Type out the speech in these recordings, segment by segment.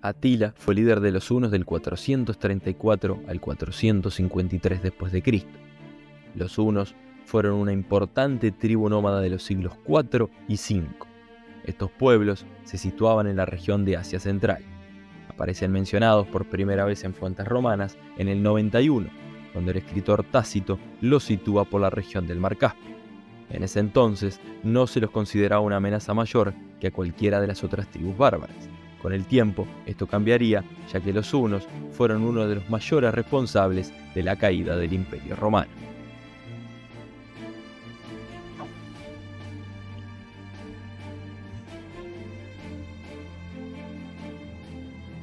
Atila fue líder de los hunos del 434 al 453 d.C. Los hunos fueron una importante tribu nómada de los siglos IV y V. Estos pueblos se situaban en la región de Asia Central. Aparecen mencionados por primera vez en fuentes romanas en el 91, donde el escritor Tácito los sitúa por la región del Mar Caspio. En ese entonces no se los consideraba una amenaza mayor que a cualquiera de las otras tribus bárbaras. Con el tiempo, esto cambiaría, ya que los hunos fueron uno de los mayores responsables de la caída del Imperio Romano.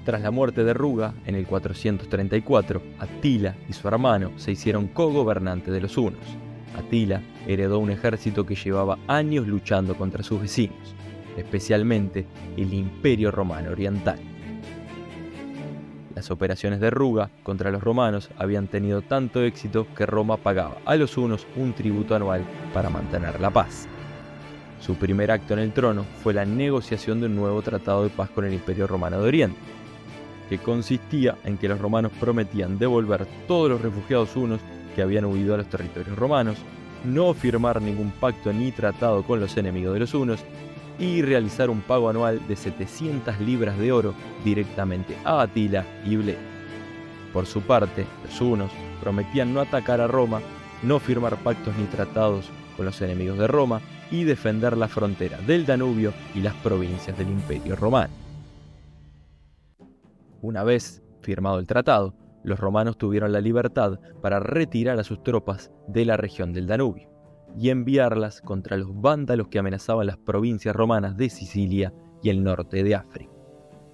Tras la muerte de Ruga, en el 434, Atila y su hermano se hicieron cogobernantes de los hunos. Atila heredó un ejército que llevaba años luchando contra sus vecinos, especialmente el Imperio Romano Oriental. Las operaciones de Ruga contra los romanos habían tenido tanto éxito que Roma pagaba a los hunos un tributo anual para mantener la paz. Su primer acto en el trono fue la negociación de un nuevo tratado de paz con el Imperio Romano de Oriente, que consistía en que los romanos prometían devolver todos los refugiados hunos que habían huido a los territorios romanos, no firmar ningún pacto ni tratado con los enemigos de los hunos y realizar un pago anual de 700 libras de oro directamente a Atila y Bleda. Por su parte, los hunos prometían no atacar a Roma, no firmar pactos ni tratados con los enemigos de Roma y defender la frontera del Danubio y las provincias del Imperio Romano. Una vez firmado el tratado, los romanos tuvieron la libertad para retirar a sus tropas de la región del Danubio y enviarlas contra los vándalos que amenazaban las provincias romanas de Sicilia y el norte de África.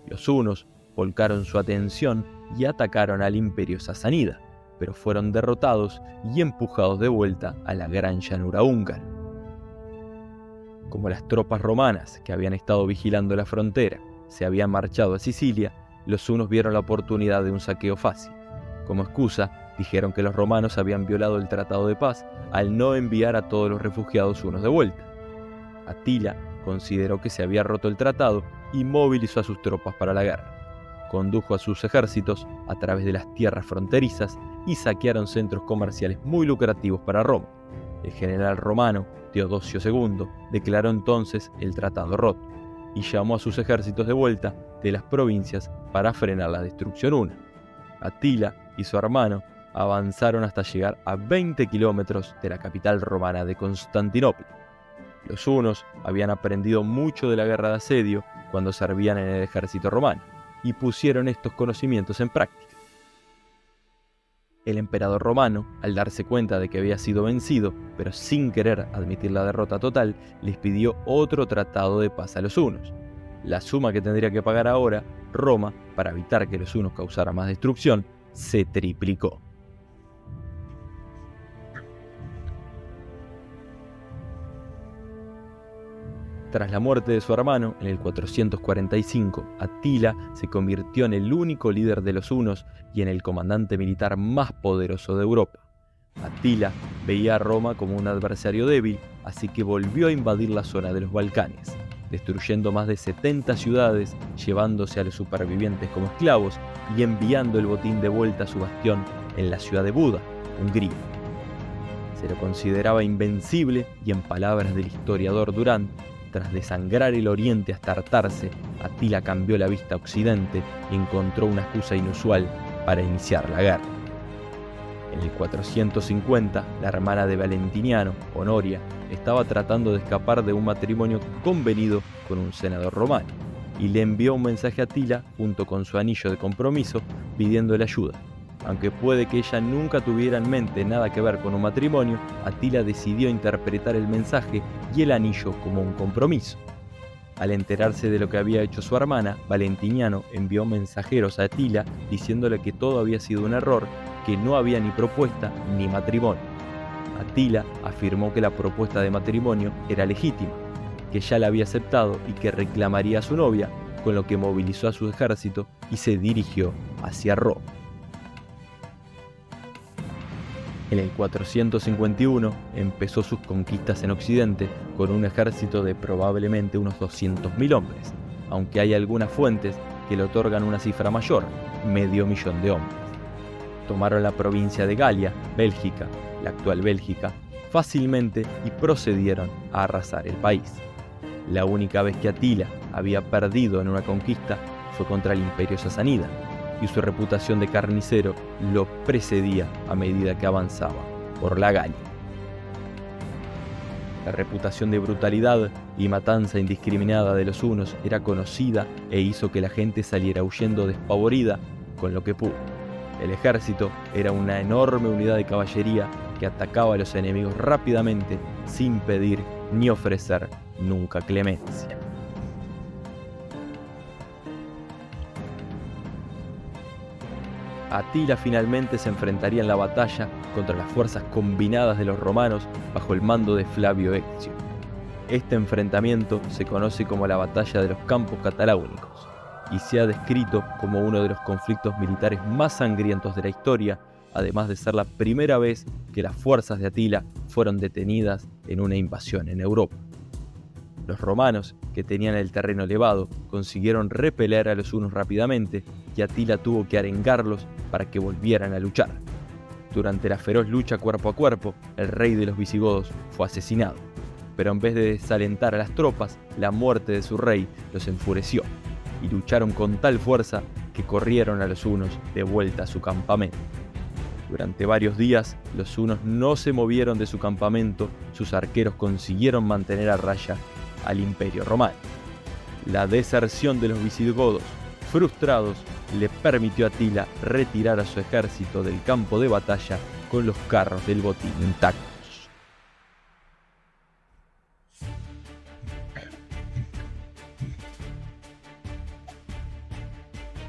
Los hunos volcaron su atención y atacaron al imperio sasánida, pero fueron derrotados y empujados de vuelta a la gran llanura húngara. Como las tropas romanas que habían estado vigilando la frontera se habían marchado a Sicilia, los hunos vieron la oportunidad de un saqueo fácil. Como excusa, dijeron que los romanos habían violado el tratado de paz al no enviar a todos los refugiados hunos de vuelta. Atila consideró que se había roto el tratado y movilizó a sus tropas para la guerra. Condujo a sus ejércitos a través de las tierras fronterizas y saquearon centros comerciales muy lucrativos para Roma. El general romano, Teodosio II, declaró entonces el tratado roto y llamó a sus ejércitos de vuelta de las provincias para frenar la destrucción huna. Atila y su hermano avanzaron hasta llegar a 20 kilómetros de la capital romana de Constantinopla. Los hunos habían aprendido mucho de la guerra de asedio cuando servían en el ejército romano y pusieron estos conocimientos en práctica. El emperador romano, al darse cuenta de que había sido vencido, pero sin querer admitir la derrota total, les pidió otro tratado de paz a los hunos. La suma que tendría que pagar ahora Roma, para evitar que los hunos causaran más destrucción, se triplicó. Tras la muerte de su hermano, en el 445, Atila se convirtió en el único líder de los hunos y en el comandante militar más poderoso de Europa. Atila veía a Roma como un adversario débil, así que volvió a invadir la zona de los Balcanes, destruyendo más de 70 ciudades, llevándose a los supervivientes como esclavos y enviando el botín de vuelta a su bastión en la ciudad de Buda, Hungría. Se lo consideraba invencible y, en palabras del historiador Durán, tras desangrar el oriente hasta hartarse, Atila cambió la vista a occidente y encontró una excusa inusual para iniciar la guerra. En el 450, la hermana de Valentiniano, Honoria, estaba tratando de escapar de un matrimonio convenido con un senador romano y le envió un mensaje a Atila junto con su anillo de compromiso pidiéndole ayuda. Aunque puede que ella nunca tuviera en mente nada que ver con un matrimonio, Atila decidió interpretar el mensaje y el anillo como un compromiso. Al enterarse de lo que había hecho su hermana, Valentiniano envió mensajeros a Atila diciéndole que todo había sido un error, que no había ni propuesta ni matrimonio. Atila afirmó que la propuesta de matrimonio era legítima, que ya la había aceptado y que reclamaría a su novia, con lo que movilizó a su ejército y se dirigió hacia Roma. En el 451 empezó sus conquistas en Occidente con un ejército de probablemente unos 200.000 hombres, aunque hay algunas fuentes que le otorgan una cifra mayor, 500.000 de hombres. Tomaron la provincia de Galia, Bélgica, la actual Bélgica, fácilmente y procedieron a arrasar el país. La única vez que Atila había perdido en una conquista fue contra el Imperio Sasánida, y su reputación de carnicero lo precedía a medida que avanzaba por la Galia. La reputación de brutalidad y matanza indiscriminada de los hunos era conocida e hizo que la gente saliera huyendo despavorida con lo que pudo. El ejército era una enorme unidad de caballería que atacaba a los enemigos rápidamente sin pedir ni ofrecer nunca clemencia. Atila finalmente se enfrentaría en la batalla contra las fuerzas combinadas de los romanos bajo el mando de Flavio Exio. Este enfrentamiento se conoce como la Batalla de los Campos Cataláunicos y se ha descrito como uno de los conflictos militares más sangrientos de la historia, además de ser la primera vez que las fuerzas de Atila fueron detenidas en una invasión en Europa. Los romanos, que tenían el terreno elevado, consiguieron repeler a los hunos rápidamente y Atila tuvo que arengarlos para que volvieran a luchar. Durante la feroz lucha cuerpo a cuerpo, el rey de los visigodos fue asesinado, pero en vez de desalentar a las tropas, la muerte de su rey los enfureció y lucharon con tal fuerza que corrieron a los hunos de vuelta a su campamento. Durante varios días, los hunos no se movieron de su campamento, sus arqueros consiguieron mantener a raya al Imperio Romano. La deserción de los visigodos, frustrados, le permitió a Atila retirar a su ejército del campo de batalla con los carros del botín intactos.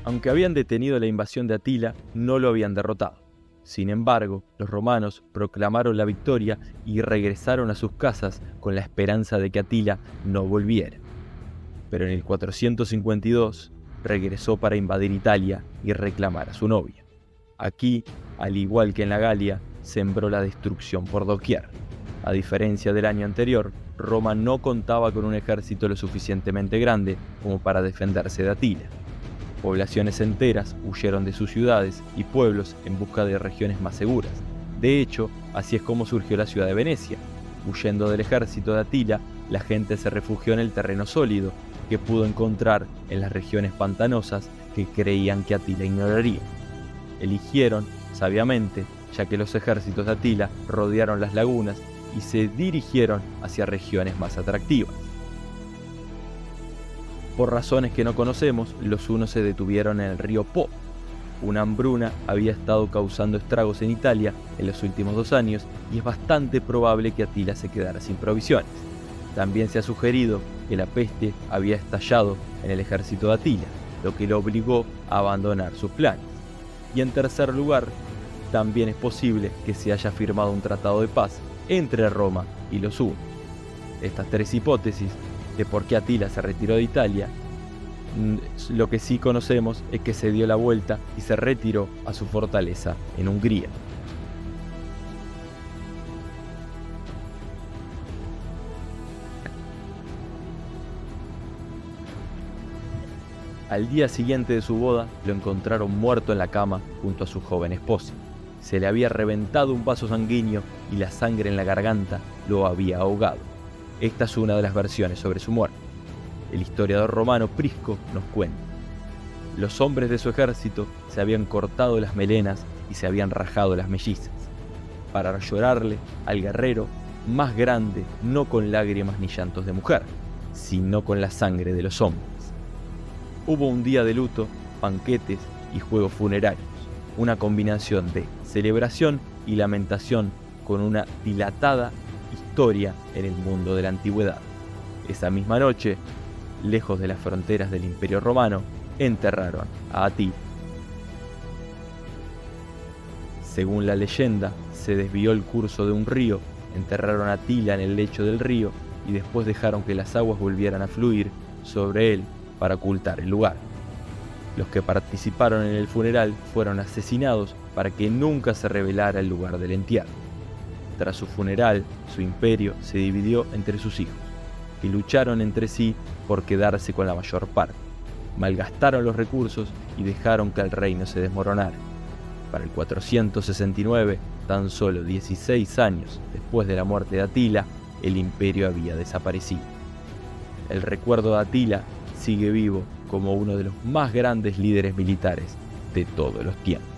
Aunque habían detenido la invasión de Atila, no lo habían derrotado. Sin embargo, los romanos proclamaron la victoria y regresaron a sus casas con la esperanza de que Atila no volviera. Pero en el 452 regresó para invadir Italia y reclamar a su novia. Aquí, al igual que en la Galia, sembró la destrucción por doquier. A diferencia del año anterior, Roma no contaba con un ejército lo suficientemente grande como para defenderse de Atila. Poblaciones enteras huyeron de sus ciudades y pueblos en busca de regiones más seguras. De hecho, así es como surgió la ciudad de Venecia. Huyendo del ejército de Atila, la gente se refugió en el terreno sólido que pudo encontrar en las regiones pantanosas que creían que Atila ignoraría. Eligieron, sabiamente, ya que los ejércitos de Atila rodearon las lagunas y se dirigieron hacia regiones más atractivas. Por razones que no conocemos, los hunos se detuvieron en el río Po. Una hambruna había estado causando estragos en Italia en los últimos 2 años y es bastante probable que Atila se quedara sin provisiones. También se ha sugerido que la peste había estallado en el ejército de Atila, lo que lo obligó a abandonar sus planes. Y en tercer lugar, también es posible que se haya firmado un tratado de paz entre Roma y los hunos. Estas 3 hipótesis de por qué Atila se retiró de Italia, lo que sí conocemos es que se dio la vuelta y se retiró a su fortaleza en Hungría. Al día siguiente de su boda, lo encontraron muerto en la cama junto a su joven esposa. Se le había reventado un vaso sanguíneo y la sangre en la garganta lo había ahogado. Esta es una de las versiones sobre su muerte. El historiador romano Prisco nos cuenta: los hombres de su ejército se habían cortado las melenas y se habían rajado las mellizas, para llorarle al guerrero más grande, no con lágrimas ni llantos de mujer, sino con la sangre de los hombres. Hubo un día de luto, banquetes y juegos funerarios, una combinación de celebración y lamentación con una dilatada historia en el mundo de la antigüedad. Esa misma noche, lejos de las fronteras del Imperio Romano, enterraron a Atila. Según la leyenda, se desvió el curso de un río, enterraron a Atila en el lecho del río y después dejaron que las aguas volvieran a fluir sobre él para ocultar el lugar. Los que participaron en el funeral fueron asesinados para que nunca se revelara el lugar del entierro. Tras su funeral, su imperio se dividió entre sus hijos, que lucharon entre sí por quedarse con la mayor parte. malgastaron los recursos y dejaron que el reino se desmoronara. Para el 469, tan solo 16 años después de la muerte de Atila, el imperio había desaparecido. El recuerdo de Atila sigue vivo como uno de los más grandes líderes militares de todos los tiempos.